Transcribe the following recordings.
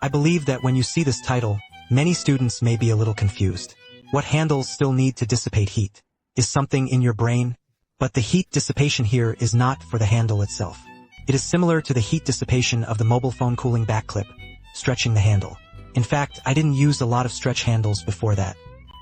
I believe that when you see this title, many students may be a little confused. What handles still need to dissipate heat? Is something in your brain? But the heat dissipation here is not for the handle itself. It is similar to the heat dissipation of the mobile phone cooling back clip, stretching the handle. In fact, I didn't use a lot of stretch handles before that.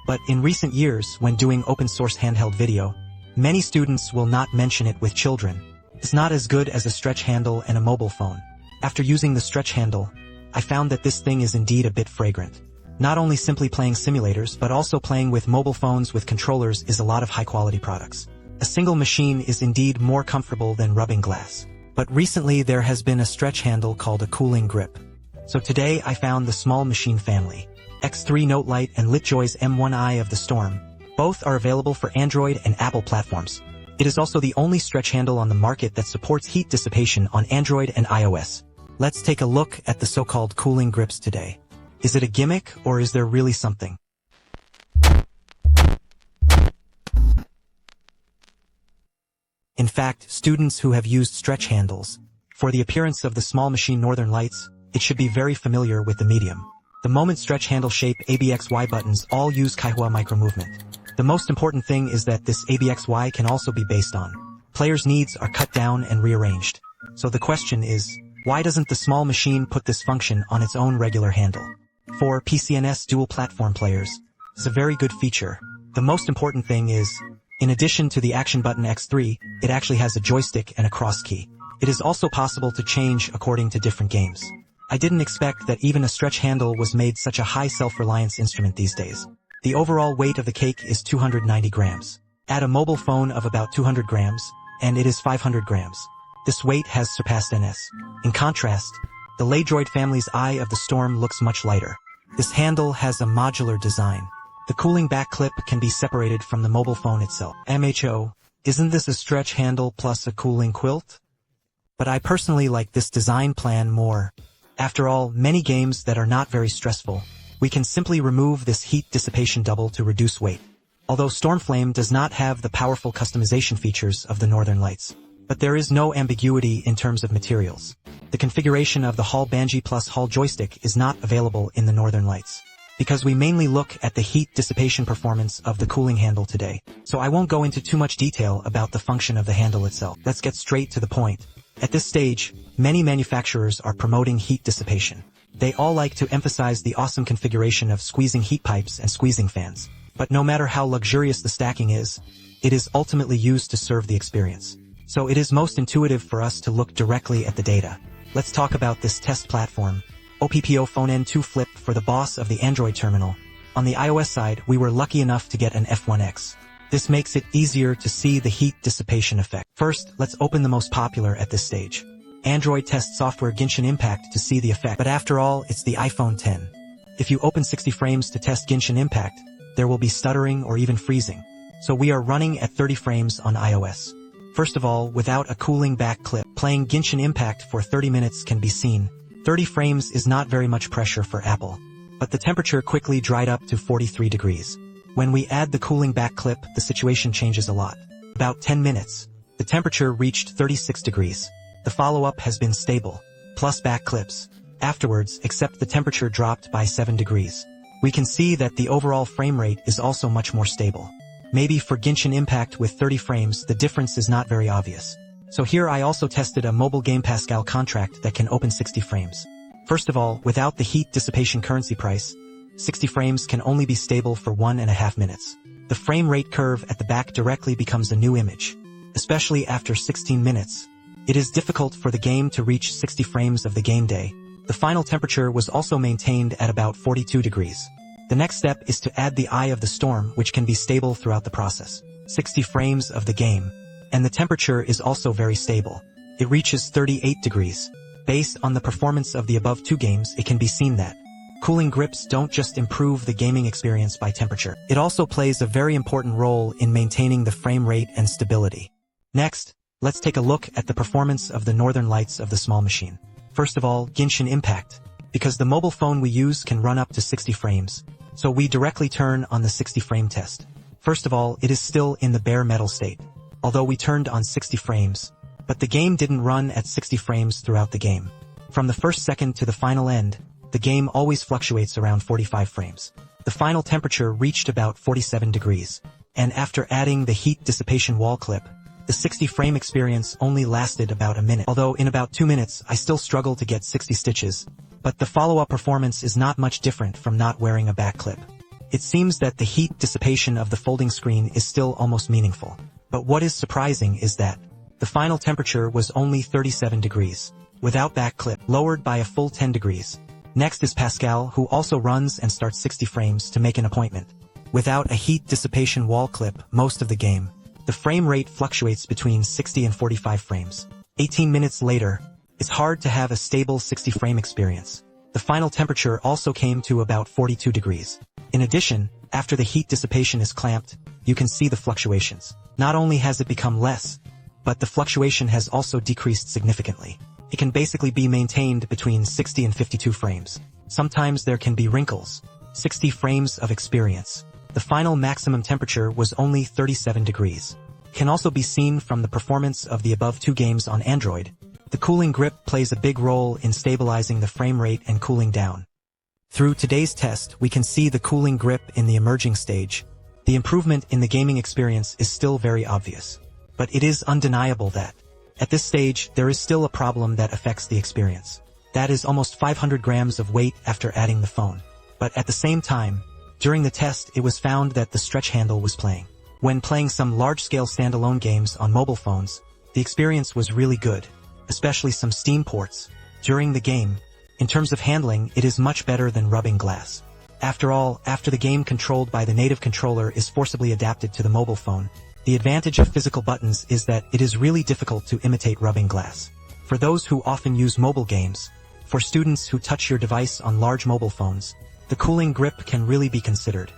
But in recent years, when doing open source handheld video, many students will not mention it with children. It's not as good as a stretch handle and a mobile phone. After using the stretch handle, I found that this thing is indeed a bit fragrant. Not only simply playing simulators, but also playing with mobile phones with controllers is a lot of high-quality products. A single machine is indeed more comfortable than rubbing glass. But recently there has been a stretch handle called a cooling grip. So today I found the small machine family, X3 Note Lite and LitJoy's M1i of the Storm. Both are available for Android and Apple platforms. It is also the only stretch handle on the market that supports heat dissipation on Android and iOS. Let's take a look at the so-called cooling grips today. Is it a gimmick, or is there really something? In fact, students who have used stretch handles, for the appearance of the small machine Northern Lights, it should be very familiar with the medium. The moment stretch handle shape ABXY buttons all use Kaihua micro movement. The most important thing is that this ABXY can also be based on. Players' needs are cut down and rearranged. So the question is, why doesn't the small machine put this function on its own regular handle? For PCNS dual platform players, it's a very good feature. The most important thing is, in addition to the action button X3, it actually has a joystick and a cross key. It is also possible to change according to different games. I didn't expect that even a stretch handle was made such a high self-reliance instrument these days. The overall weight of the cake is 290 grams. Add a mobile phone of about 200 grams, and it is 500 grams. This weight has surpassed NS. In contrast, the LitJoy family's Eye of the Storm looks much lighter. This handle has a modular design. The cooling back clip can be separated from the mobile phone itself. MHO, isn't this a stretch handle plus a cooling quilt? But I personally like this design plan more. After all, many games that are not very stressful, we can simply remove this heat dissipation double to reduce weight. Although Stormflame does not have the powerful customization features of the Northern Lights. But there is no ambiguity in terms of materials. The configuration of the Hall Banji plus Hall joystick is not available in the Northern Lights, because we mainly look at the heat dissipation performance of the cooling handle today. So I won't go into too much detail about the function of the handle itself. Let's get straight to the point. At this stage, many manufacturers are promoting heat dissipation. They all like to emphasize the awesome configuration of squeezing heat pipes and squeezing fans. But no matter how luxurious the stacking is, it is ultimately used to serve the experience. So it is most intuitive for us to look directly at the data. Let's talk about this test platform, OPPO Phone N2 Flip for the boss of the Android terminal. On the iOS side, we were lucky enough to get an F1X. This makes it easier to see the heat dissipation effect. First, let's open the most popular at this stage. Android test software Genshin Impact to see the effect. But after all, it's the iPhone X. If you open 60 frames to test Genshin Impact, there will be stuttering or even freezing. So we are running at 30 frames on iOS. First of all, without a cooling back clip, playing Genshin Impact for 30 minutes can be seen. 30 frames is not very much pressure for Apple. But the temperature quickly dried up to 43 degrees. When we add the cooling back clip, the situation changes a lot. About 10 minutes, the temperature reached 36 degrees. The follow-up has been stable, plus back clips. Afterwards, except the temperature dropped by 7 degrees. We can see that the overall frame rate is also much more stable. Maybe for Genshin Impact with 30 frames, the difference is not very obvious. So here I also tested a mobile game Pascal contract that can open 60 frames. First of all, without the heat dissipation currency price, 60 frames can only be stable for 1.5 minutes. The frame rate curve at the back directly becomes a new image. Especially after 16 minutes, it is difficult for the game to reach 60 frames of the game day. The final temperature was also maintained at about 42 degrees. The next step is to add the Eye of the Storm, which can be stable throughout the process. 60 frames of the game. And the temperature is also very stable. It reaches 38 degrees. Based on the performance of the above two games, it can be seen that cooling grips don't just improve the gaming experience by temperature. It also plays a very important role in maintaining the frame rate and stability. Next, let's take a look at the performance of the Northern Lights of the small machine. First of all, Genshin Impact. Because the mobile phone we use can run up to 60 frames. So we directly turn on the 60 frame test. First of all, it is still in the bare metal state. Although we turned on 60 frames. But the game didn't run at 60 frames throughout the game. From the first second to the final end, the game always fluctuates around 45 frames. The final temperature reached about 47 degrees, and after adding the heat dissipation wall clip, the 60-frame experience only lasted about a minute. Although in about 2 minutes I still struggle to get 60 stitches, but the follow-up performance is not much different from not wearing a back clip. It seems that the heat dissipation of the folding screen is still almost meaningful. But what is surprising is that the final temperature was only 37 degrees, without back clip, lowered by a full 10 degrees. Next is Pascal, who also runs and starts 60 frames to make an appointment. Without a heat dissipation wall clip most of the game, the frame rate fluctuates between 60 and 45 frames. 18 minutes later, it's hard to have a stable 60-frame experience. The final temperature also came to about 42 degrees. In addition, after the heat dissipation is clamped, you can see the fluctuations. Not only has it become less, but the fluctuation has also decreased significantly. It can basically be maintained between 60 and 52 frames. Sometimes there can be wrinkles. 60 frames of experience. The final maximum temperature was only 37 degrees. Can also be seen from the performance of the above two games on Android. The cooling grip plays a big role in stabilizing the frame rate and cooling down. Through today's test, we can see the cooling grip in the emerging stage. The improvement in the gaming experience is still very obvious. But it is undeniable that, at this stage, there is still a problem that affects the experience. That is almost 500 grams of weight after adding the phone. But at the same time, during the test it was found that the stretch handle was playing. When playing some large-scale standalone games on mobile phones, the experience was really good, especially some Steam ports. During the game, in terms of handling, it is much better than rubbing glass. After all, after the game controlled by the native controller is forcibly adapted to the mobile phone, the advantage of physical buttons is that it is really difficult to imitate rubbing glass. For those who often use mobile games, for students who touch your device on large mobile phones, the cooling grip can really be considered.